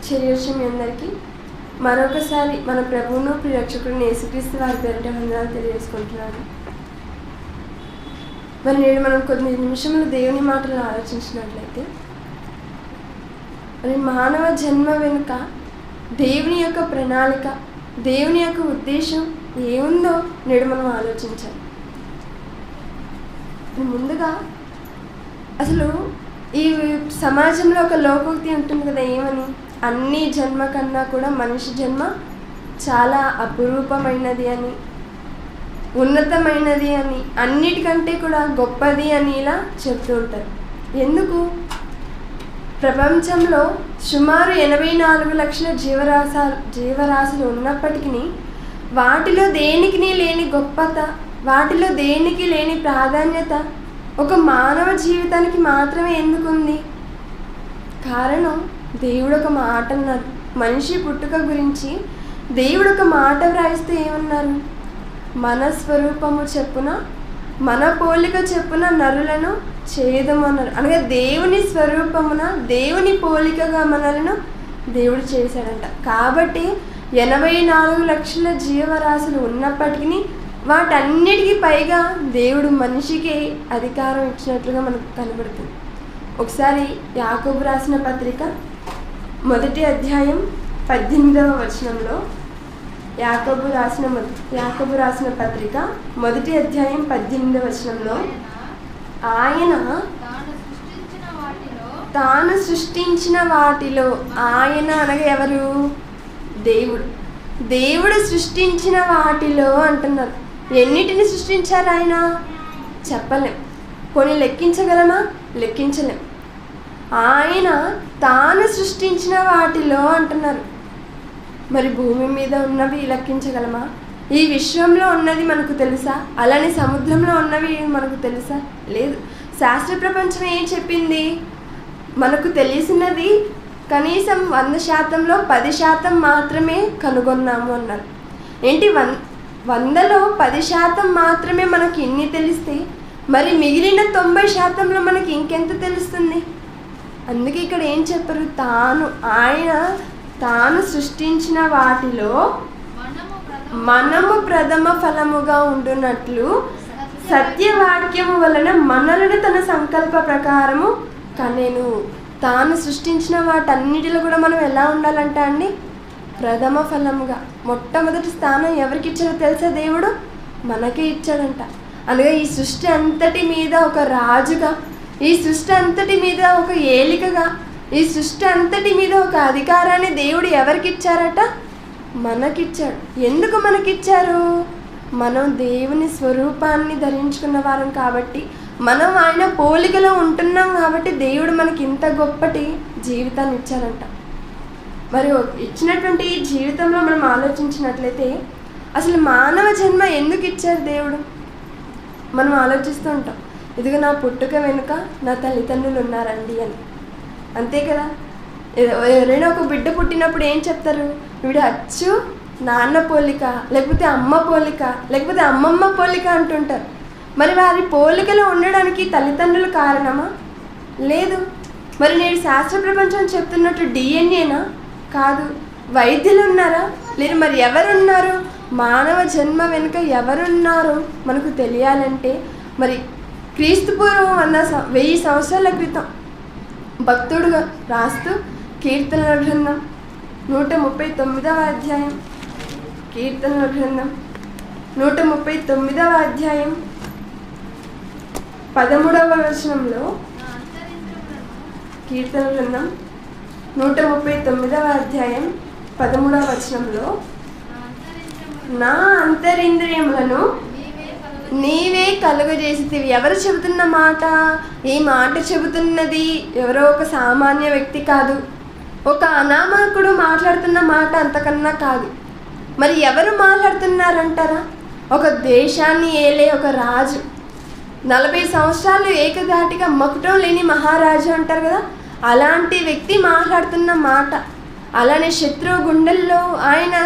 శరీరం మీ అందరికీ మరొకసారి మన ప్రభువును ప్రియరక్షకుడిని యేసుక్రీస్తు వారి పేరిట వందనాలు తెలియజేసుకుంటున్నాను. మరి నేడు మనం కొన్ని నిమిషములు దేవుని మాటలు ఆలోచించినట్లయితే, మరి మానవ జన్మ వెనుక దేవుని యొక్క ప్రణాళిక, దేవుని యొక్క ఉద్దేశం ఏముందో నేడు మనం ఆలోచించాలి. ముందుగా అసలు ఈ సమాజంలో ఒక లోకోక్తి ఉంటుంది కదా, ఏమని? అన్ని జన్మ కన్నా కూడా మనిషి జన్మ చాలా అపురూపమైనది అని, ఉన్నతమైనది అని, అన్నిటికంటే కూడా గొప్పది అని ఇలా చెప్తూ ఉంటారు. ఎందుకు? ప్రపంచంలో సుమారు 84 లక్షల జీవరాశులు ఉన్నప్పటికీ వాటిలో దేనికి లేని గొప్పత, వాటిలో దేనికి లేని ప్రాధాన్యత ఒక మానవ జీవితానికి మాత్రమే ఎందుకుంది? కారణం, దేవుడు ఒక మాట అన్నారు. మనిషి పుట్టుక గురించి దేవుడు ఒక మాట వ్రాయిస్తే ఏమన్నారు? మన స్వరూపము చెప్పున, మన పోలిక చెప్పున నరులను చేదమన్నారు. అనగా దేవుని స్వరూపమున, దేవుని పోలికగా మనలను దేవుడు చేశాడంట. కాబట్టి 84 లక్షల జీవరాశులు ఉన్నప్పటికీ వాటన్నిటికీ పైగా దేవుడు మనిషికి అధికారం ఇచ్చినట్లుగా మనకు కనబడుతుంది. ఒకసారి యాకోబు రాసిన పత్రిక 1వ అధ్యాయం 18వ వచనంలో, యాకోబు రాసిన పత్రిక 1వ అధ్యాయం 18వ వచనంలో, ఆయన తాను సృష్టించిన వాటిలో, ఆయన అనగా ఎవరు? దేవుడు సృష్టించిన వాటిలో అంటున్నారు. ఎన్నిటిని సృష్టించారు ఆయన? చెప్పలేం. కొన్ని లెక్కించగలమా? లెక్కించలేం. ఆయన తాను సృష్టించిన వాటిలో అంటున్నారు. మరి భూమి మీద ఉన్నవి లెక్కించగలమా? ఈ విశ్వంలో ఉన్నది మనకు తెలుసా? అలానే సముద్రంలో ఉన్నవి మనకు తెలుసా? లేదు. శాస్త్ర ప్రపంచం ఏం చెప్పింది? మనకు తెలిసినది కనీసం 100%లో 10% మాత్రమే కనుగొన్నాము అన్నారు. ఏంటి? 100లో 10% మాత్రమే మనకి ఇన్ని తెలిస్తే మరి మిగిలిన 90%లో మనకి ఇంకెంత తెలుస్తుంది? అందుకే ఇక్కడ ఏం చెప్పారు? ఆయన తాను సృష్టించిన వాటిలో మనము ప్రథమ ఫలముగా ఉండునట్లు సత్యవాక్యము వలన మనలను తన సంకల్ప ప్రకారము కనెను. తాను సృష్టించిన వాటన్నిటిలో కూడా మనం ఎలా ఉండాలంట అండి? ప్రథమ ఫలముగా. మొట్టమొదటి స్థానం ఎవరికి ఇచ్చారో తెలుసా? దేవుడు మనకే ఇచ్చాడంట. అనగా ఈ సృష్టి అంతటి మీద ఒక రాజుగా, ఈ సృష్టి అంతటి మీద ఒక ఏలికగా, ఈ సృష్టి అంతటి మీద ఒక అధికారాన్ని దేవుడు ఎవరికి ఇచ్చారట? మనకిచ్చాడు. ఎందుకు మనకిచ్చారు? మనం దేవుని స్వరూపాన్ని ధరించుకున్న వారం కాబట్టి, మనం ఆయన పోలికలో ఉంటున్నాం కాబట్టి దేవుడు మనకి ఇంత గొప్పటి జీవితాన్ని ఇచ్చారంట. మరి ఇచ్చినటువంటి ఈ జీవితంలో మనం ఆలోచించినట్లయితే అసలు మానవ జన్మ ఎందుకు ఇచ్చారు దేవుడు? మనం ఆలోచిస్తూ ఉంటాం, ఇదిగో నా పుట్టుక వెనుక నా తల్లిదండ్రులు ఉన్నారండి అని. అంతే కదా? ఎవరైనా ఒక బిడ్డ పుట్టినప్పుడు ఏం చెప్తారు? వీడు అచ్చు నాన్న పోలిక, లేకపోతే అమ్మ పోలిక, లేకపోతే అమ్మమ్మ పోలిక అంటుంటారు. మరి వారి పోలికలో ఉండడానికి తల్లిదండ్రులు కారణమా? లేదు. మరి నేడు శాస్త్ర ప్రపంచం చెప్తున్నట్టు డిఎన్ఏనా? కాదు. వైద్యులు ఉన్నారా? లేరు. మరి ఎవరున్నారు? మానవ జన్మ వెనుక ఎవరున్నారో మనకు తెలియాలంటే మరి క్రీస్తు పూర్వం 1000 సంవత్సరాల క్రితం భక్తుడుగా రాస్తూ కీర్తనల గ్రంథం 139వ అధ్యాయం, కీర్తనల గ్రంథం 139వ అధ్యాయం 13వ వచనంలో, కీర్తన గ్రంథం 139వ అధ్యాయం 13వ వచనంలో, నా అంతరింద్రియములను నీవే కలుగజేసితివి. ఎవరు చెబుతున్న మాట? ఈ మాట చెబుతున్నది ఎవరో ఒక సామాన్య వ్యక్తి కాదు, ఒక అనామకుడు మాట్లాడుతున్న మాట అంతకన్నా కాదు. మరి ఎవరు మాట్లాడుతున్నారంటారా? ఒక దేశాన్ని ఏలే ఒక రాజు, 40 సంవత్సరాలు ఏకధాటిగా మకుటం లేని మహారాజు అంటారు కదా, అలాంటి వ్యక్తి మాట్లాడుతున్న మాట. అలానే శత్రువు గుండెల్లో ఆయన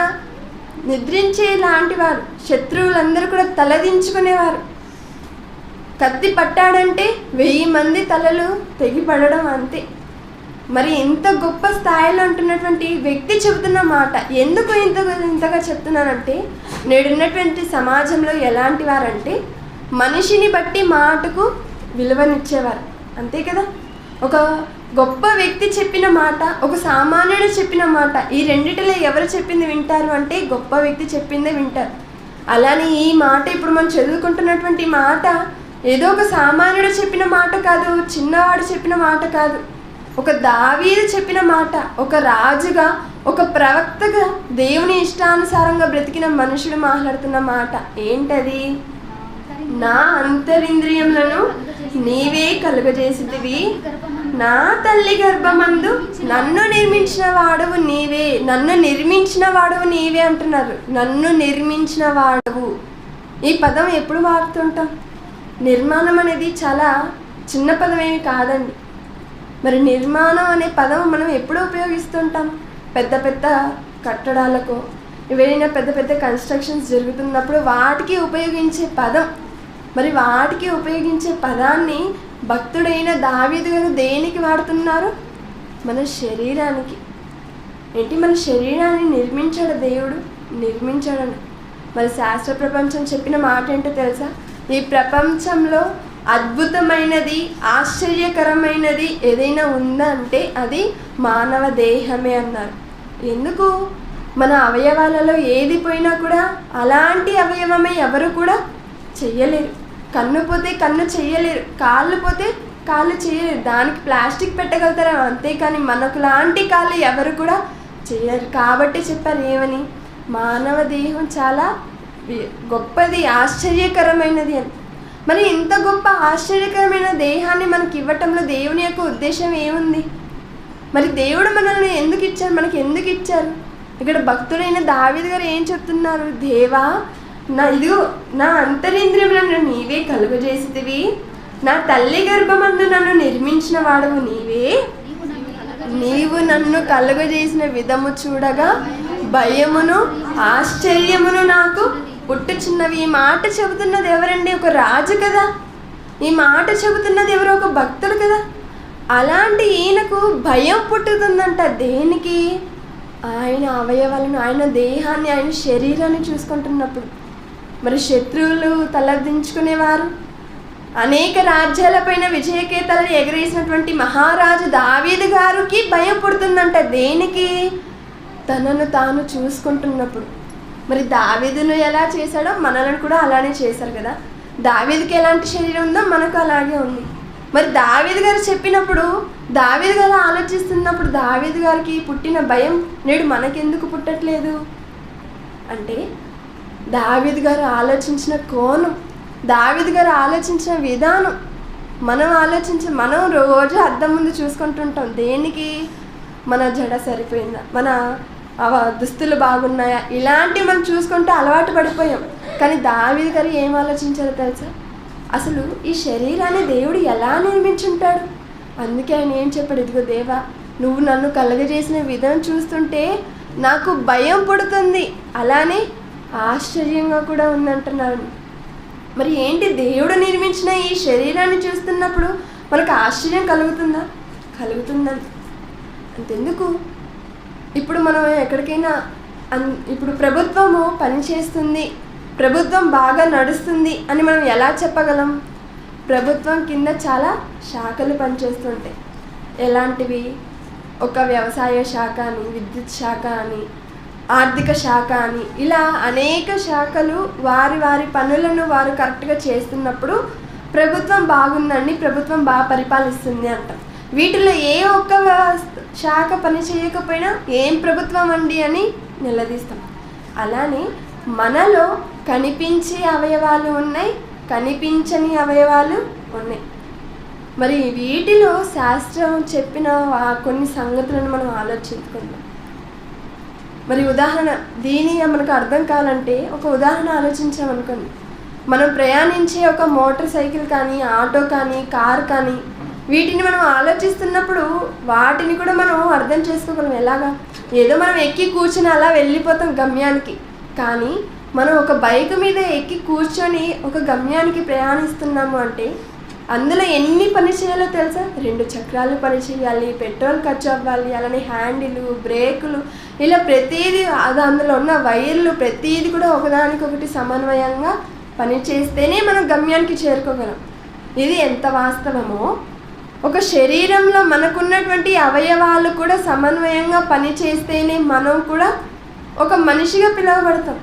నిద్రించే లాంటి వారు, శత్రువులందరూ కూడా తలదించుకునేవారు. కత్తి పట్టాడంటే 1000 మంది తలలు తెగిపడడం అంతే. మరి ఇంత గొప్ప స్థాయిలో ఉంటున్నటువంటి వ్యక్తి చెబుతున్న మాట ఎందుకు ఇంతగా చెప్తున్నానంటే, నేడున్నటువంటి సమాజంలో ఎలాంటి వారంటే మనిషిని బట్టి మాటకు విలువనిచ్చేవారు, అంతే కదా. ఒక గొప్ప వ్యక్తి చెప్పిన మాట, ఒక సామాన్యుడు చెప్పిన మాట, ఈ రెండిటిలో ఎవరు చెప్పింది వింటారు అంటే గొప్ప వ్యక్తి చెప్పిందే వింటారు. అలానే ఈ మాట ఇప్పుడు మనం చదువుకుంటున్నటువంటి మాట ఏదో ఒక సామాన్యుడు చెప్పిన మాట కాదు, చిన్నవాడు చెప్పిన మాట కాదు, ఒక దావీదు చెప్పిన మాట, ఒక రాజుగా, ఒక ప్రవక్తగా, దేవుని ఇష్టానుసారంగా బ్రతికిన మనుషుడు మాట్లాడుతున్న మాట ఏంటది? నా అంతరింద్రియములను నీవే కలుగజేసితివి, నా తల్లి గర్భమందు నన్ను నిర్మించిన వాడవు నీవే. నన్ను నిర్మించిన వాడవు నీవే అంటున్నారు. నన్ను నిర్మించిన వాడవు, ఈ పదం ఎప్పుడు వాడుతుంటాం? నిర్మాణం అనేది చాలా చిన్న పదం ఏమి కాదండి. మరి నిర్మాణం అనే పదం మనం ఎప్పుడు ఉపయోగిస్తుంటాం? పెద్ద పెద్ద కట్టడాలకు, ఏవైనా పెద్ద పెద్ద కన్స్ట్రక్షన్స్ జరుగుతున్నప్పుడు వాటికి ఉపయోగించే పదం. మరి వాటికి ఉపయోగించే పదాన్ని భక్తుడైన దావీదు గారు దేనికి వాడుతున్నారు? మన శరీరానికి. ఏంటి, మన శరీరాన్ని నిర్మించాడు దేవుడు, నిర్మించాడని. మరి శాస్త్ర ప్రపంచం చెప్పిన మాట ఏంటో తెలుసా? ఈ ప్రపంచంలో అద్భుతమైనది, ఆశ్చర్యకరమైనది ఏదైనా ఉందా అంటే అది మానవ దేహమే అన్నారు. ఎందుకు? మన అవయవాలలో ఏది పోయినా కూడా అలాంటి అవయవమే ఎవరు కూడా చెయ్యలేరు. కన్ను పోతే కన్ను చెయ్యలేరు, కాళ్ళు పోతే కాళ్ళు చేయలేరు. దానికి ప్లాస్టిక్ పెట్టగలుగుతారు, అంతేకాని మనకు లాంటి కాళ్ళు ఎవరు కూడా చేయలేరు. కాబట్టి చెప్పారు ఏమని? మానవ దేహం చాలా గొప్పది, ఆశ్చర్యకరమైనది అని. మరి ఇంత గొప్ప ఆశ్చర్యకరమైన దేహాన్ని మనకి ఇవ్వటంలో దేవుని యొక్క ఉద్దేశం ఏముంది? మరి దేవుడు మనల్ని ఎందుకు ఇచ్చారు, మనకి ఎందుకు ఇచ్చారు? ఇక్కడ భక్తుడైన దావీదు గారు ఏం చెప్తున్నారు? దేవా, ఇదిగో నా అంతరింద్రియములను నీవే కలుగజేసితివి, నా తల్లి గర్భమందు నన్ను నిర్మించిన వాడవు నీవే, నీవు నన్ను కలుగజేసిన విధము చూడగా భయమును ఆశ్చర్యమును నాకు పుట్టుచున్నవి. ఈ మాట చెబుతున్నది ఎవరండి? ఒక రాజు కదా. ఈ మాట చెబుతున్నది ఎవరో? ఒక భక్తుడు కదా. అలాంటి ఈయనకు భయం పుట్టుతుందంట. దేనికి? ఆయన అవయవాలను, ఆయన దేహాన్ని, ఆయన శరీరాన్ని చూసుకుంటున్నప్పుడు. మరి శత్రువులు తలదించుకునేవారు, అనేక రాజ్యాలపైన విజయకేతలను ఎగరేసినటువంటి మహారాజు దావీదు గారికి భయం పుడుతుందంట. దేనికి? తనను తాను చూసుకుంటున్నప్పుడు. మరి దావీదును ఎలా చేశాడో మనల్ని కూడా అలానే చేశారు కదా. దావీదుకి ఎలాంటి శరీరం ఉందో మనకు అలాగే ఉంది. మరి దావీదు గారు చెప్పినప్పుడు, దావీదు గారు ఆలోచిస్తున్నప్పుడు దావీదు గారికి పుట్టిన భయం నేడు మనకెందుకు పుట్టట్లేదు అంటే, దావీదు గారు ఆలోచించిన కోణం, దావీదు గారు ఆలోచించిన విధానం, మనం రోజు అద్దం ముందు చూసుకుంటుంటాం. దేనికి? మన జడ సరిపోయిందా, మన దుస్తులు బాగున్నాయా, ఇలాంటివి మనం చూసుకుంటూ అలవాటు పడిపోయాం. కానీ దావీదు గారు ఏం ఆలోచించారో తెలుసా? అసలు ఈ శరీరాన్ని దేవుడు ఎలా నిర్మించుంటాడు? అందుకే ఆయన ఏం చెప్పాడు? ఇదిగో దేవా, నువ్వు నన్ను కలగజేసిన విధానం చూస్తుంటే నాకు భయం పుడుతుంది, అలానే ఆశ్చర్యంగా కూడా ఉందంటున్నాను. మరి ఏంటి? దేవుడు నిర్మించిన ఈ శరీరాన్ని చూస్తున్నప్పుడు మనకు ఆశ్చర్యం కలుగుతుందా? కలుగుతుందని. అంతెందుకు, ఇప్పుడు మనం ఎక్కడికైనా ఇప్పుడు ప్రభుత్వము పనిచేస్తుంది, ప్రభుత్వం బాగా నడుస్తుంది అని మనం ఎలా చెప్పగలం? ప్రభుత్వం కింద చాలా శాఖలు పనిచేస్తుంటాయి. ఎలాంటివి? ఒక వ్యవసాయ శాఖ అని, విద్యుత్ శాఖ అని, ఆర్థిక శాఖ అని, ఇలా అనేక శాఖలు వారి వారి పనులను వారు కరెక్ట్గా చేస్తున్నప్పుడు ప్రభుత్వం బాగుందండి, ప్రభుత్వం బాగా పరిపాలిస్తుంది అంటాం. వీటిలో ఏ ఒక్క శాఖ పని చేయకపోయినా ఏం ప్రభుత్వం అండి అని నిలదీస్తాం. అలానే మనలో కనిపించే అవయవాలు ఉన్నాయి, కనిపించని అవయవాలు ఉన్నాయి. మరి వీటిలో శాస్త్రం చెప్పిన కొన్ని సంగతులను మనం ఆలోచించుకుందాం. మరి ఉదాహరణ, దీని మనకు అర్థం కావాలంటే ఒక ఉదాహరణ ఆలోచించామనుకోండి. మనం ప్రయాణించే ఒక మోటార్ సైకిల్ కానీ, ఆటో కానీ, కార్ కానీ, వీటిని మనం ఆలోచిస్తున్నప్పుడు వాటిని కూడా మనం అర్థం చేసుకోగలం. ఎలాగా? ఏదో మనం ఎక్కి కూర్చొని అలా వెళ్ళిపోతాం గమ్యానికి. కానీ మనం ఒక బైక్ మీద ఎక్కి కూర్చొని ఒక గమ్యానికి ప్రయాణిస్తున్నాము అంటే అందులో ఎన్ని పని చేయాలో తెలుసా? 2 చక్రాలు పని చేయాలి, పెట్రోల్ ఖర్చు అవ్వాలి, అలానే హ్యాండిలు, బ్రేకులు, ఇలా ప్రతిదీ అందులో ఉన్న వైర్లు ప్రతిదీ కూడా ఒకదానికొకటి సమన్వయంగా పని చేస్తేనే మనం గమ్యానికి చేరుకోగలం. ఇది ఎంత వాస్తవమో, ఒక శరీరంలో మనకున్నటువంటి అవయవాలు కూడా సమన్వయంగా పని చేస్తేనే మనం కూడా ఒక మనిషిగా పిలువబడతాం.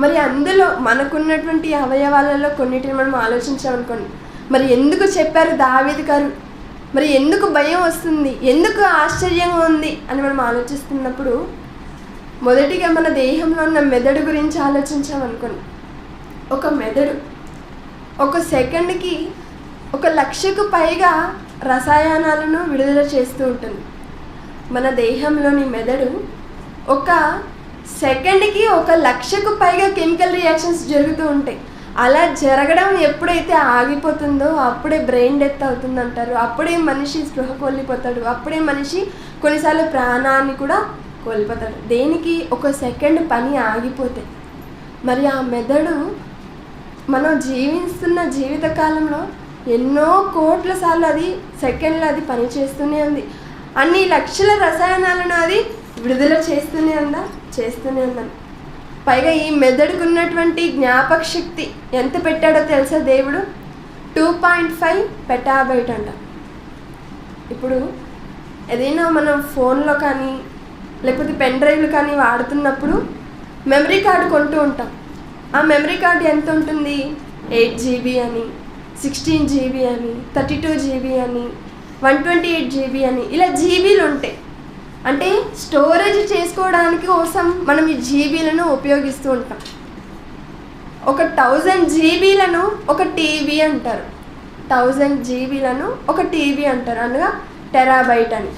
మరి అందులో మనకున్నటువంటి అవయవాలలో కొన్నిటిని మనం ఆలోచించామనుకోండి, మరి ఎందుకు చెప్పారు దావీదు గారు, మరి ఎందుకు భయం వస్తుంది, ఎందుకు ఆశ్చర్యంగా ఉంది అని మనం ఆలోచిస్తున్నప్పుడు, మొదటిగా మన దేహంలో ఉన్న మెదడు గురించి ఆలోచించామనుకోండి. ఒక మెదడు ఒక సెకండ్కి 1,00,000కు పైగా రసాయనాలను విడుదల చేస్తూ ఉంటుంది. మన దేహంలోని మెదడు ఒక సెకండ్కి 1,00,000కు పైగా కెమికల్ రియాక్షన్స్ జరుగుతూ ఉంటాయి. అలా జరగడం ఎప్పుడైతే ఆగిపోతుందో అప్పుడే బ్రెయిన్ డెత్ అవుతుందంటారు. అప్పుడే మనిషి స్పృహ కోల్పోతాడు. అప్పుడే మనిషి కొన్నిసార్లు ప్రాణాన్ని కూడా కోల్పోతాడు. దేనికి? 1 సెకండ్ పని ఆగిపోతే. మరి ఆ మెదడు మనం జీవిస్తున్న జీవితకాలంలో ఎన్నో కోట్ల సార్లు అది సెకండ్లో అది పనిచేస్తూనే ఉంది. అన్ని లక్షల రసాయనాలను అది విడుదల చేస్తూనే ఉందని. పైగా ఈ మెదడుకు ఉన్నటువంటి జ్ఞాపక శక్తి ఎంత పెట్టాడో తెలుసా దేవుడు? 2.5 పెటాబైట్ అంట. ఇప్పుడు ఏదైనా మనం ఫోన్లో కానీ లేకపోతే పెన్ డ్రైవ్లు కానీ వాడుతున్నప్పుడు మెమరీ కార్డు కొంటూ ఉంటాం. ఆ మెమరీ కార్డు ఎంత ఉంటుంది? 8 GB అని, 16 GB అని, 32 GB అని, 128 GB అని, ఇలా జీబీలు ఉంటాయి. అంటే స్టోరేజ్ చేసుకోవడానికి కోసం మనం ఈ జీబీలను ఉపయోగిస్తూ ఉంటాం. 1000 జీబీలను ఒక టీవీ అంటారు. 1000 జీబీలను ఒక టీవీ అంటారు, అనగా టెరాబైట్ అని.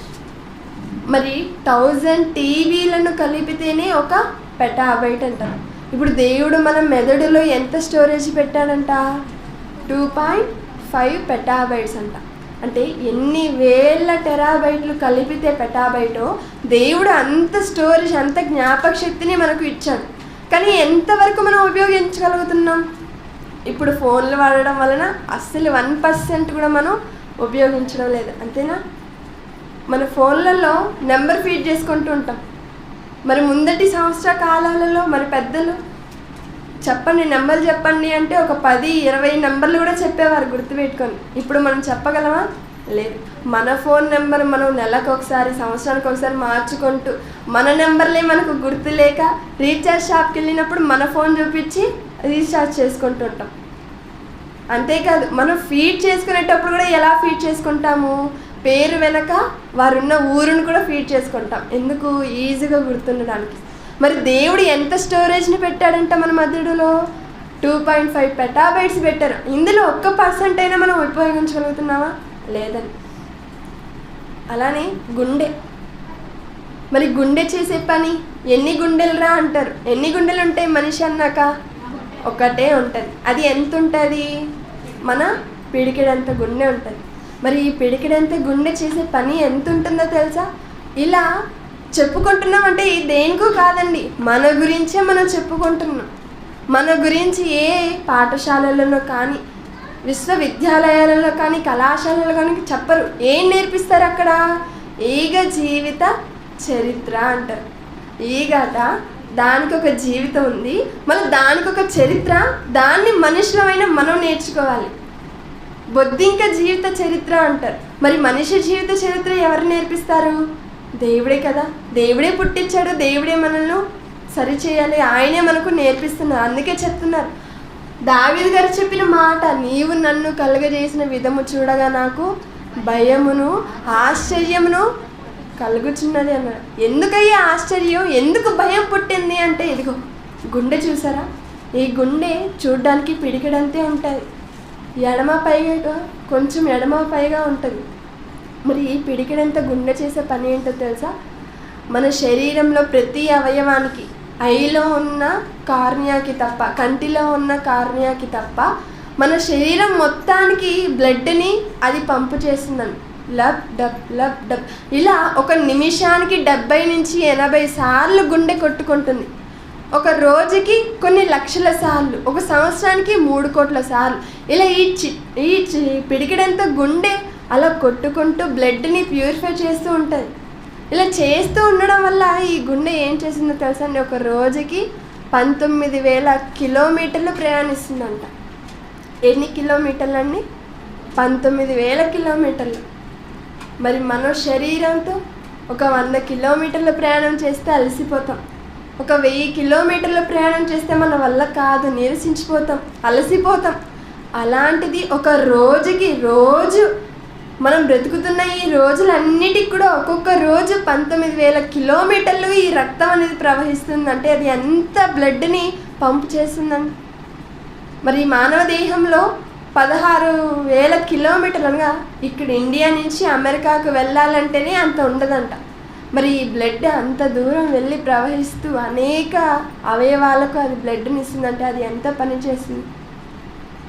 మరి 1000 టీవీలను కలిపితేనే ఒక పెటాబైట్ అంటారు. ఇప్పుడు దేవుడు మన మెదడులో ఎంత స్టోరేజ్ పెట్టాడంట? 2.5 పెటాబైట్స్ అంట. అంటే ఎన్ని వేల టెరాబైట్లు కలిపితే పెటాబైటో, దేవుడు అంత స్టోరేజ్, అంత జ్ఞాపక శక్తిని మనకు ఇచ్చాడు. కానీ ఎంతవరకు మనం ఉపయోగించగలుగుతున్నాం? ఇప్పుడు ఫోన్లు వాడడం వలన అస్సలు 1% కూడా మనం ఉపయోగించడం లేదు, అంతేనా? మన ఫోన్లలో నెంబర్ ఫీడ్ చేసుకుంటూ ఉంటాం. మరి ముందటి సంవత్సర కాలాలలో మరి పెద్దలు చెప్పండి, నెంబర్లు చెప్పండి అంటే ఒక 10-20 నెంబర్లు కూడా చెప్పేవారు గుర్తుపెట్టుకొని. ఇప్పుడు మనం చెప్పగలమా? లేదు. మన ఫోన్ నెంబర్ మనం నెలకు ఒకసారి, సంవత్సరానికి ఒకసారి మార్చుకుంటూ, మన నెంబర్లే మనకు గుర్తులేక రీఛార్జ్ షాప్కి వెళ్ళినప్పుడు మన ఫోన్ చూపించి రీఛార్జ్ చేసుకుంటూ ఉంటాం. అంతేకాదు, మనం ఫీడ్ చేసుకునేటప్పుడు కూడా ఎలా ఫీడ్ చేసుకుంటాము? పేరు వెనక వారున్న ఊరును కూడా ఫీడ్ చేసుకుంటాం. ఎందుకు? ఈజీగా గుర్తుండడానికి. మరి దేవుడు ఎంత స్టోరేజ్ని పెట్టాడంట మన మెదడులో? 2.5 పెటాబైట్స్ పెట్టారు. ఇందులో 1% అయినా మనం ఉపయోగించగలుగుతున్నావా? లేదని. అలానే గుండె. మరి గుండె చేసే పని ఎన్ని గుండెలు రా అంటారు. ఎన్ని గుండెలు ఉంటాయి మనిషి అన్నాక? ఒకటే ఉంటుంది. అది ఎంత ఉంటుంది? మన పిడికిడంత గుండె ఉంటుంది. మరి ఈ పిడికిడంత గుండె చేసే పని ఎంత ఉంటుందో తెలుసా? ఇలా చెప్పుకుంటున్నాం అంటే దేనికో కాదండి, మన గురించే మనం చెప్పుకుంటున్నాం. మన గురించి ఏ పాఠశాలలలో కానీ, విశ్వవిద్యాలయాలలో కానీ, కళాశాలలో కానీ చెప్పరు. ఏం నేర్పిస్తారు అక్కడ? ఈగ జీవిత చరిత్ర అంటారు. ఈగట, దానికి ఒక జీవితం ఉంది, మళ్ళీ దానికి ఒక చరిత్ర, దాన్ని మనుషులమైన మనం నేర్చుకోవాలి. బొద్దింక జీవిత చరిత్ర అంటారు. మరి మనిషి జీవిత చరిత్ర ఎవరు నేర్పిస్తారు? దేవుడే కదా. దేవుడే పుట్టించాడు, దేవుడే మనల్ని సరిచేయాలి, ఆయనే మనకు నేర్పిస్తున్నారు. అందుకే చెప్తున్నారు, దావీదు గారు చెప్పిన మాట, నీవు నన్ను కలుగజేసిన విధము చూడగా నాకు భయమును ఆశ్చర్యమును కలుగుచున్నది అన్నారు. ఎందుకయ్యా ఆశ్చర్యం, ఎందుకు భయం పుట్టింది అంటే, ఇదిగో గుండె చూసారా? ఈ గుండె చూడ్డానికి పిడికిడంతే ఉంటుంది, ఎడమ పైగా, కొంచెం ఎడమ పైగా ఉంటుంది. మరి ఈ పిడికిడంత గుండె చేసే పని ఏంటో తెలుసా? మన శరీరంలో ప్రతి అవయవానికి, ఐలో ఉన్న కార్నియాకి తప్ప, కంటిలో ఉన్న కార్నియాకి తప్ప, మన శరీరం మొత్తానికి బ్లడ్ని అది పంపు చేస్తుందని. లబ్ డబ్ లబ్ డబ్ ఇలా 1 నిమిషానికి 70 నుంచి 80 సార్లు గుండె కొట్టుకుంటుంది. ఒక రోజుకి కొన్ని లక్షల సార్లు, ఒక సంవత్సరానికి 3 కోట్ల సార్లు ఇలా ఈ పిడికిడంత గుండె అలా కొట్టుకుంటూ బ్లడ్ని ప్యూరిఫై చేస్తూ ఉంటుంది. ఇలా చేస్తూ ఉండడం వల్ల ఈ గుండె ఏం చేసిందో తెలుసా అండి, ఒక రోజుకి 19,000 కిలోమీటర్లు ప్రయాణిస్తుందంట. ఎన్ని కిలోమీటర్లు అండి? 19,000 కిలోమీటర్లు. మరి మన శరీరంతో ఒక 100 కిలోమీటర్ల ప్రయాణం చేస్తే అలసిపోతాం. ఒక 1000 కిలోమీటర్ల ప్రయాణం చేస్తే మన వల్ల కాదు, నీరసించిపోతాం, అలసిపోతాం. అలాంటిది ఒక రోజు మనం బ్రతుకుతున్న ఈ రోజులన్నిటికి కూడా ఒక్కొక్క రోజు 19,000 కిలోమీటర్లు ఈ రక్తం అనేది ప్రవహిస్తుందంటే అది ఎంత బ్లడ్ని పంప్ చేస్తుందండి. మరి మానవ దేహంలో 16,000 కిలోమీటర్లు అనగా ఇక్కడ ఇండియా నుంచి అమెరికాకు వెళ్ళాలంటేనే అంత ఉండదంట. మరి ఈ బ్లడ్ అంత దూరం వెళ్ళి ప్రవహిస్తూ అనేక అవయవాలకు అది బ్లడ్ని ఇస్తుందంటే అది ఎంత పని చేస్తుంది.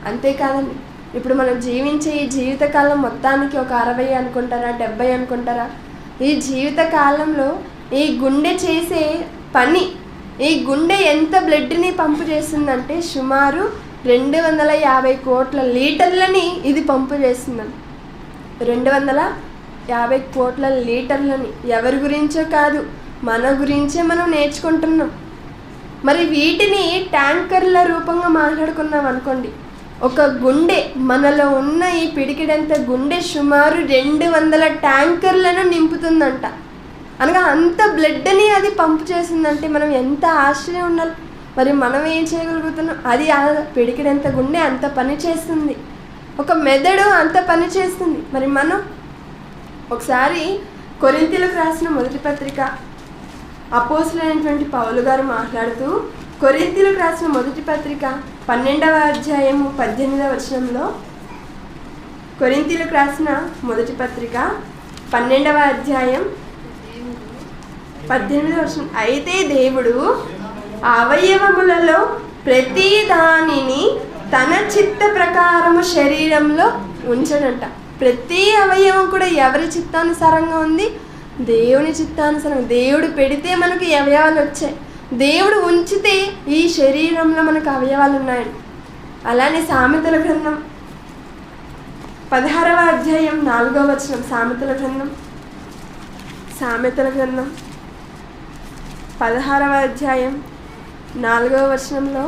అంతేకాదండి, ఇప్పుడు మనం జీవించే ఈ జీవితకాలం మొత్తానికి ఒక 60 అనుకుంటారా, 70 అనుకుంటారా? ఈ జీవితకాలంలో ఈ గుండె చేసే పని, ఈ గుండె ఎంత బ్లడ్ని పంపు చేస్తుందంటే సుమారు 250 కోట్ల లీటర్లని ఇది పంపు చేస్తుందండి. 250 కోట్ల లీటర్లని. ఎవరి గురించో కాదు, మన గురించే మనం నేర్చుకుంటున్నాం. మరి వీటిని ట్యాంకర్ల రూపంగా మాట్లాడుకున్నాం అనుకోండి. ఒక గుండె, మనలో ఉన్న ఈ పిడికిడంత గుండె సుమారు 200 ట్యాంకర్లను నింపుతుందంట. అనగా అంత బ్లడ్ని అది పంపు చేసిందంటే మనం ఎంత ఆశ్చర్యం ఉండాలి. మరి మనం ఏం చేయగలుగుతున్నాం? అది ఆ పిడికిడంత గుండె అంత పని చేస్తుంది. ఒక మెదడు అంత పని చేస్తుంది. మరి మనం ఒకసారి కొరింథీయులకు రాసిన మొదటి పత్రిక అపోస్తలుడైనటువంటి పౌలు గారు మాట్లాడుతూ, కొరింథీయులకు రాసిన మొదటి పత్రిక 12వ అధ్యాయము 18వ వచనంలో, కొరింథీయులకు రాసిన మొదటి పత్రిక 12వ అధ్యాయం 18వ వచనం, అయితే దేవుడు అవయవములలో ప్రతి దానిని తన చిత్త ప్రకారము శరీరంలో ఉంచడంట. ప్రతి అవయవం కూడా ఎవరి చిత్తానుసారంగా ఉంది? దేవుని చిత్తానుసారంగా. దేవుడు పెడితే మనకు అవయవాలు వచ్చాయి, దేవుడు ఉంచితే ఈ శరీరంలో మనకు అవయవాలు ఉన్నాయండి. అలానే సామెతల గ్రంథం 16వ అధ్యాయం 4వ వచనం, సామెతల గ్రంథం 16వ అధ్యాయం 4వ వచనంలో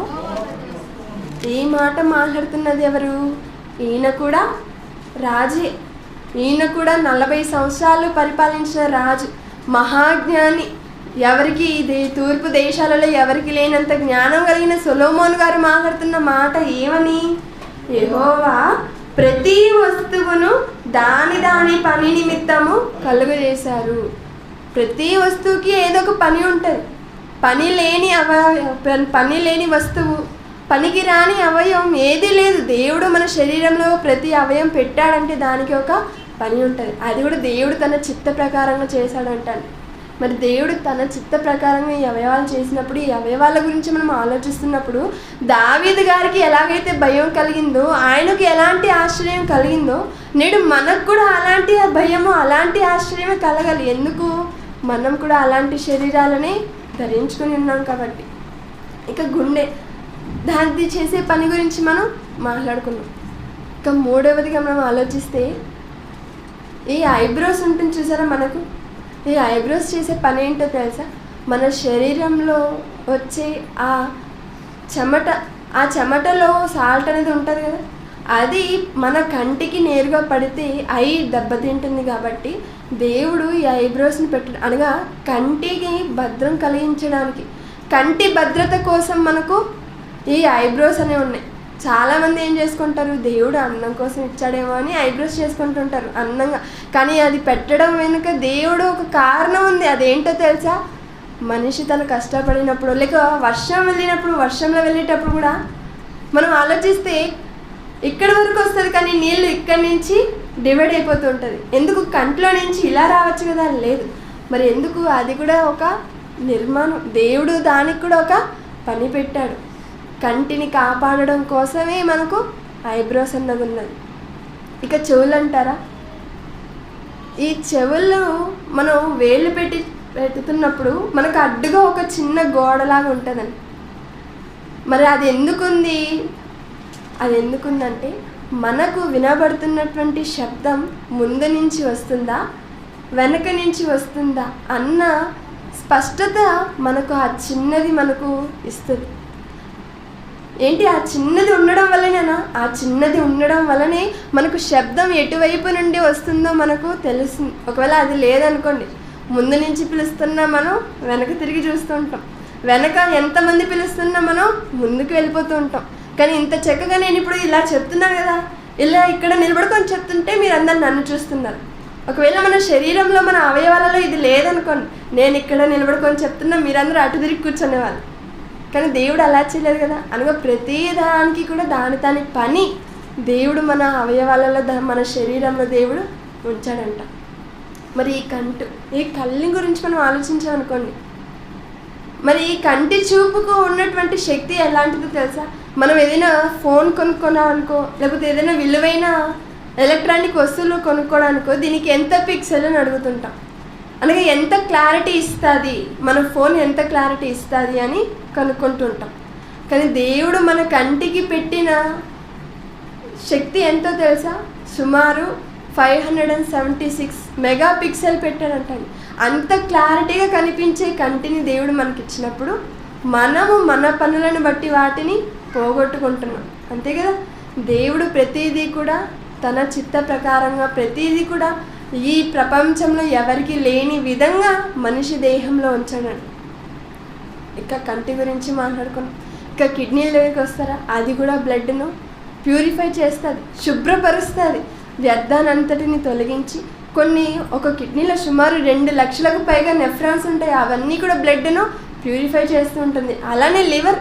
ఈ మాట మాట్లాడుతున్నది ఎవరు? ఈయన కూడా రాజే. ఈయన కూడా 40 సంవత్సరాలు పరిపాలించిన రాజు, మహాజ్ఞాని. ఎవరికి ఇది తూర్పు దేశాలలో ఎవరికి లేనంత జ్ఞానం కలిగిన సొలొమోను గారు మాట్లాడుతున్న మాట ఏమని? యెహోవా ప్రతి వస్తువును దాని పని నిమిత్తము కలుగజేశారు. ప్రతి వస్తువుకి ఏదో ఒక పని ఉంటుంది. పని లేని వస్తువు, పనికి రాని అవయవం ఏది లేదు. దేవుడు మన శరీరంలో ప్రతి అవయవం పెట్టాడంటే దానికి ఒక పని ఉంటుంది. అది కూడా దేవుడు తన చిత్త ప్రకారంగా చేశాడంటాడు. మరి దేవుడు తన చిత్త ప్రకారంగా ఈ అవయవాలు చేసినప్పుడు, ఈ అవయవాల గురించి మనం ఆలోచిస్తున్నప్పుడు దావీదు గారికి ఎలాగైతే భయం కలిగిందో, ఆయనకు ఎలాంటి ఆశ్చర్యం కలిగిందో, నేడు మనకు కూడా అలాంటి భయము, అలాంటి ఆశ్చర్యమే కలగాలి. ఎందుకు? మనం కూడా అలాంటి శరీరాలని ధరించుకొని ఉన్నాం కాబట్టి. ఇక గుండె, దాన్ని చేసే పని గురించి మనం మాట్లాడుకున్నాం. ఇక మూడవదిగా మనం ఆలోచిస్తే ఈ ఐబ్రోస్ ఉంటుంది చూసారా మనకు. ఈ ఐబ్రోస్ చేసే పని ఏంటో తెలుసా? మన శరీరంలో వచ్చే ఆ చెమటలో సాల్ట్ అనేది ఉంటుంది కదా, అది మన కంటికి నేరుగా పడితే ఐ దెబ్బతింటుంది. కాబట్టి దేవుడు ఈ ఐబ్రోస్ని అనగా కంటికి భద్రం కలిగించడానికి, కంటి భద్రత కోసం మనకు ఈ ఐబ్రోస్ అనేవి ఉన్నాయి. చాలామంది ఏం చేసుకుంటారు, దేవుడు అందం కోసం ఇచ్చాడేమో అని ఐబ్రోస్ చేసుకుంటుంటారు అందంగా. కానీ అది పెట్టడం వెనుక దేవుడు ఒక కారణం ఉంది. అదేంటో తెలుసా? మనిషి తను కష్టపడినప్పుడు, లేక వర్షంలో వెళ్ళేటప్పుడు కూడా మనం ఆలోచిస్తే ఇక్కడ వరకు వస్తుంది, కానీ నీళ్ళు ఇక్కడి నుంచి డివైడ్ అయిపోతూ ఉంటుంది. ఎందుకు? కంట్లో నుంచి ఇలా రావచ్చు కదా, లేదు. మరి ఎందుకు? అది కూడా ఒక నిర్మాణం. దేవుడు దానికి కూడా ఒక పని పెట్టాడు. కంటిని కాపాడడం కోసమే మనకు ఐబ్రోస్ అన్నది ఉన్నది. ఇక చెవులు అంటారా? ఈ చెవుల్లో మనం వేళ్ళు పెట్టుతున్నప్పుడు మనకు అడ్డుగా ఒక చిన్న గోడలాగా ఉంటుందండి. మరి అది ఎందుకుందంటే మనకు వినబడుతున్నటువంటి శబ్దం ముందు నుంచి వస్తుందా వెనక నుంచి వస్తుందా అన్న స్పష్టత మనకు ఆ చిన్నది మనకు ఇస్తుంది. ఏంటి ఆ చిన్నది ఉండడం వల్లనేనా? ఆ చిన్నది ఉండడం వల్లనే మనకు శబ్దం ఎటువైపు నుండి వస్తుందో మనకు తెలుస్తుంది. ఒకవేళ అది లేదనుకోండి, ముందు నుంచి పిలుస్తున్నా మనం వెనక తిరిగి చూస్తూ ఉంటాం, వెనక ఎంతమంది పిలుస్తున్నా మనం ముందుకు వెళ్ళిపోతూ ఉంటాం. కానీ ఇంత చక్కగా నేను ఇప్పుడు ఇలా చెప్తున్నాను కదా, ఇలా ఇక్కడ నిలబడుకొని చెప్తుంటే మీరు అందరు నన్ను చూస్తున్నారు. ఒకవేళ మన శరీరంలో మన అవయవాలలో ఇది లేదనుకోండి, నేను ఇక్కడ నిలబడుకొని చెప్తున్నా, మీరందరూ అటు తిరిగి కూర్చునేవాళ్ళు. కానీ దేవుడు అలా చేయలేదు కదా. అనగా ప్రతి దానికి కూడా దాని పని దేవుడు మన అవయవాలలో మన శరీరంలో దేవుడు ఉంచాడంట. మరి ఈ కళ్ళని గురించి మనం ఆలోచించామనుకోండి, మరి ఈ కంటి చూపుకు ఉన్నటువంటి శక్తి ఎలాంటిదో తెలుసా? మనం ఏదైనా ఫోన్ కొనుక్కున్నామనుకో, లేకపోతే ఏదైనా విలువైన ఎలక్ట్రానిక్ వస్తువులు కొనుక్కోవడానికో దీనికి ఎంత పిక్సెల్ అని అడుగుతుంటాం. అనగా ఎంత క్లారిటీ ఇస్తుంది, మన ఫోన్ ఎంత క్లారిటీ ఇస్తుంది అని కనుక్కుంటుంటాం. కానీ దేవుడు మన కంటికి పెట్టిన శక్తి ఎంతో తెలుసా? సుమారు 576 మెగా పిక్సెల్ పెట్టాడంట. అంత క్లారిటీగా కనిపించే కంటిని దేవుడు మనకి ఇచ్చినప్పుడు మనము మన పనులను బట్టి వాటిని పోగొట్టుకుంటున్నాం. అంతే కదా. దేవుడు ప్రతిదీ కూడా తన చిత్త ప్రకారంగా ప్రతిదీ కూడా ఈ ప్రపంచంలో ఎవరికి లేని విధంగా మనిషి దేహంలో ఉంచాడండి. ఇక కంటి గురించి మాట్లాడుకున్నాం. ఇక కిడ్నీలోకి వస్తారా, అది కూడా బ్లడ్ను ప్యూరిఫై చేస్తుంది, శుభ్రపరుస్తుంది, వ్యర్థానంతటిని తొలగించి ఒక కిడ్నీలో సుమారు 2 లక్షలకు పైగా నెఫ్రాన్స్ ఉంటాయి, అవన్నీ కూడా బ్లడ్ను ప్యూరిఫై చేస్తూ ఉంటుంది. అలానే లివర్,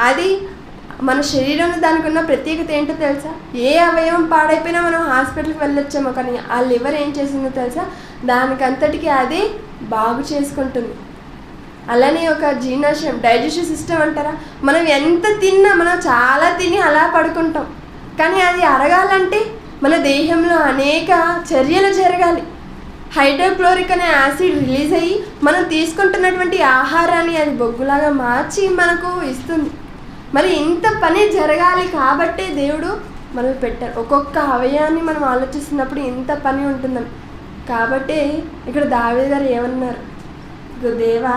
అది మన శరీరంలో దానికి ఉన్న ప్రత్యేకత ఏంటో తెలుసా? ఏ అవయవం పాడైపోయినా మనం హాస్పిటల్కి వెళ్ళొచ్చామో, కానీ ఆ లివర్ ఏం చేసిందో తెలుసా? దానికంతటికి అది బాగు చేసుకుంటుంది. అలానే ఒక జీర్ణాశయం, డైజెషన్ సిస్టమ్ అంటారా, మనం ఎంత తిన్నా, మనం చాలా తిని అలా పడుకుంటాం. కానీ అది అరగాలంటే మన దేహంలో అనేక చర్యలు జరగాలి. హైడ్రోక్లోరిక్ అనే యాసిడ్ రిలీజ్ అయ్యి మనం తీసుకుంటున్నటువంటి ఆహారాన్ని అది బొగ్గులాగా మార్చి మనకు ఇస్తుంది. మరి ఇంత పని జరగాలి కాబట్టే దేవుడు మనల్ని పెట్టారు. ఒక్కొక్క అవయవాన్ని మనం ఆలోచిస్తున్నప్పుడు ఇంత పని ఉంటుందని. కాబట్టే ఇక్కడ దావీదు గారు ఏమన్నారు? దేవా,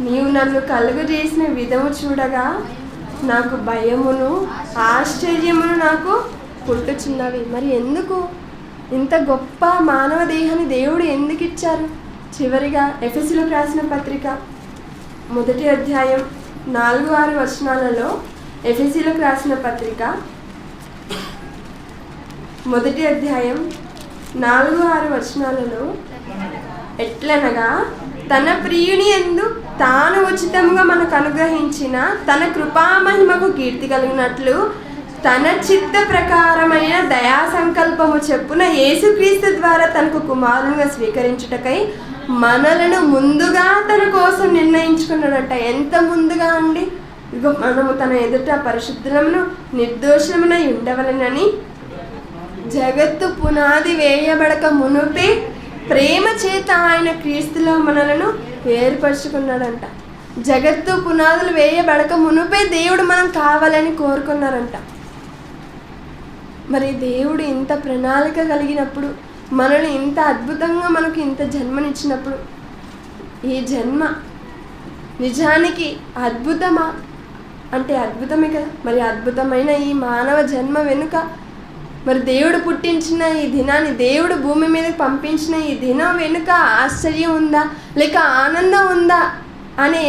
నీవు నన్ను కలుగు చేసిన విధము చూడగా నాకు భయమును ఆశ్చర్యమును నాకు పుట్టుచున్నవి. మరి ఎందుకు ఇంత గొప్ప మానవ దేహాన్ని దేవుడు ఎందుకు ఇచ్చారు? చివరిగా ఎఫెసీయులకు రాసిన పత్రిక 1వ అధ్యాయం 4-6 వచనాలలో, ఎఫెసీయులకు రాసిన పత్రిక 1వ అధ్యాయం 4-6 వచనాలలో, ఎట్లనగా తన ప్రియుని యందు తాను ఉచితంగా మనకు అనుగ్రహించిన తన కృపామహిమకు కీర్తి కలిగినట్లు తన చిత్త ప్రకారమైన దయా సంకల్పము చెప్పున యేసుక్రీస్తు ద్వారా తనకు కుమారునిగా స్వీకరించుటకై మనలను ముందుగా తన కోసం నిర్ణయించుకున్నాడంట. ఎంత ముందుగా అండి! ఇదిగో మనము తన ఎదుట పరిశుద్ధులమును నిర్దోషమునై ఉండవలెనని జగత్తు పునాది వేయబడక మునుపే ప్రేమ చేత ఆయన క్రీస్తులో మనలను ఏర్పరచుకున్నాడంట. జగత్తు పునాదులు వేయబడక మునుపే దేవుడు మనం కావాలని కోరుకున్నారంట. మరి దేవుడు ఇంత ప్రణాళిక కలిగినప్పుడు, మనల్ని ఇంత అద్భుతంగా మనకు ఇంత జన్మనిచ్చినప్పుడు, ఈ జన్మ నిజానికి అద్భుతమా అంటే అద్భుతమే కదా. మరి అద్భుతమైన ఈ మానవ జన్మ వెనుక మరి దేవుడు పుట్టించిన ఈ దినాన్ని, దేవుడు భూమి మీదకి పంపించిన ఈ దినం వెనుక ఆశ్చర్యం ఉందా లేక ఆనందం ఉందా అనే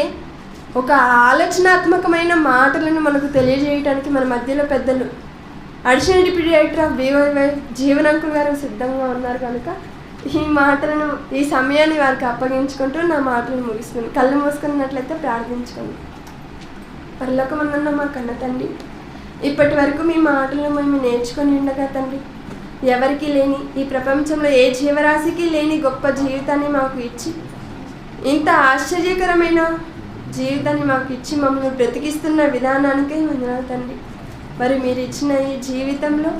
ఒక ఆలోచనాత్మకమైన మాటలను మనకు తెలియజేయడానికి మన మధ్యలో పెద్దలు additional deputy director of BYY జీవనంకుల్ గారు సిద్ధంగా ఉన్నారు. కనుక ఈ మాటలను, ఈ సమయాన్ని వారికి అప్పగించుకుంటూ నా మాటలను ముగిస్తుంది. కళ్ళు మూసుకున్నట్లయితే ప్రార్థించుకోండి. పరలోకమందున్న మా కన్న తండ్రి, ఇప్పటి వరకు మీ మాటలను మేము నేర్చుకొని ఉండగా తండ్రి, ఎవరికి లేని ఈ ప్రపంచంలో ఏ జీవరాశికి లేని గొప్ప జీవితాన్ని మాకు ఇచ్చి, ఇంత ఆశ్చర్యకరమైన జీవితాన్ని మాకు ఇచ్చి మమ్మల్ని బ్రతికిస్తున్న విధానానికే వందనాలు తండ్రి. మరి మీరు ఇచ్చిన ఈ జీవితంలో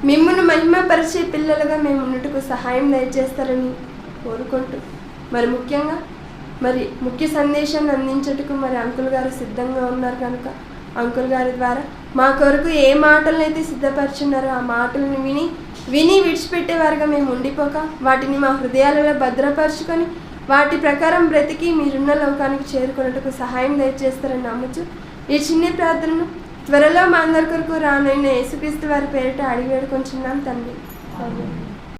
మిమ్మల్ని మహిమపరిచే పిల్లలుగా మేము ఉన్నట్టుకు సహాయం దయచేస్తారని కోరుకుంటూ, మరి ముఖ్యంగా ముఖ్య సందేశాన్ని అందించటకు మరి అంకుల్ గారు సిద్ధంగా ఉన్నారు కనుక అంకుల్ గారి ద్వారా మా కొరకు ఏ మాటలను అయితే సిద్ధపరిచున్నారో ఆ మాటలను విని విడిచిపెట్టేవారుగా మేము ఉండిపోక వాటిని మా హృదయాలలో భద్రపరుచుకొని వాటి ప్రకారం బ్రతికి మీరున్న లోకానికి చేరుకున్నట్టుకు సహాయం దయచేస్తారని నమ్ముచు ఈ చిన్న ప్రార్థనను త్వరలో మా అందరి కొరకు రానైన యేసుక్రీస్తు వారి పేరిట అడిగి వేడుకొంచున్నాం తండ్రి. ఆమేన్.